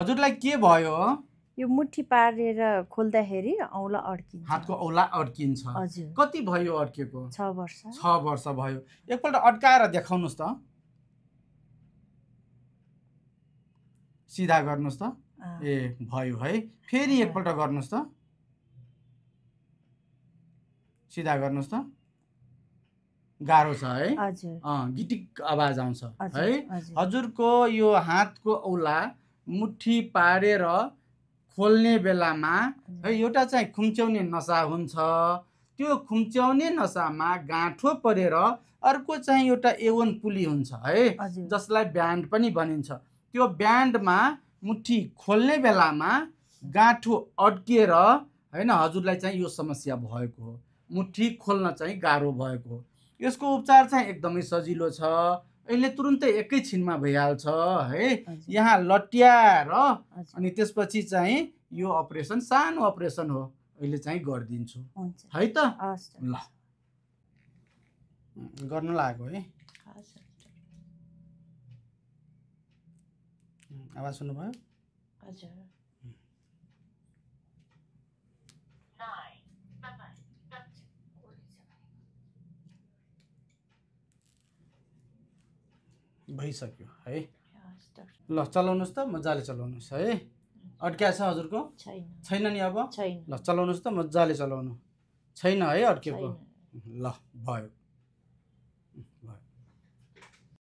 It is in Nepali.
हजुरलाई के भयो? यो मुठी पारेर खोल्दाखेरि औँला अड्किन्छ। हातको औँला अड्किन्छ। हजुर। कति भयो अड्केको? 6 वर्ष। 6 वर्ष भयो। एकपल्ट अड्काएर देखाउनुस् त। सिधा गर्नुस् त। ए भयो है। फेरि एकपल्ट गर्नुस् त। सिधा गर्नुस् त। गाह्रो छ है? हजुर। गिटिक आवाज आउँछ है। हजुर। हजुरको यो हातको औँला मुठी पारेर खोल्ने बेलामा है एउटा चाहिँ खुम्च्याउने नसा हुन्छ। त्यो खुम्च्याउने नसामा गाँठो परेर अर्को चाहिँ एउटा एवन पुली हुन्छ है, जसलाई ब्यान्ड पनि भनिन्छ। त्यो ब्यान्डमा मुठी खोल्ने बेलामा गाँठो अड्किएर हैन हजुरलाई चाहिँ यो समस्या भएको हो। मुठी खोल्न चाहिँ गाह्रो भएको हो। यसको उपचार चाहिँ एकदमै सजिलो छ। अहिले तुरुन्तै एकैछिनमा भइहाल्छ है। यहाँ लट्याएर अनि त्यसपछि चाहिँ यो अपरेसन सानो अपरेसन हो, अहिले चाहिँ गरिदिन्छु है त। ल गर्न लाग्यो है। आवाज सुन्नुभयो? हजुर। भइसक्यो है। ल चलाउनुहोस् त, मजाले चलाउनुहोस् है। अड्किया छ हजुरको? छैन नि अब? ल चलाउनुहोस् त, मजाले चलाउनु। छैन है अड्केको? ल भयो।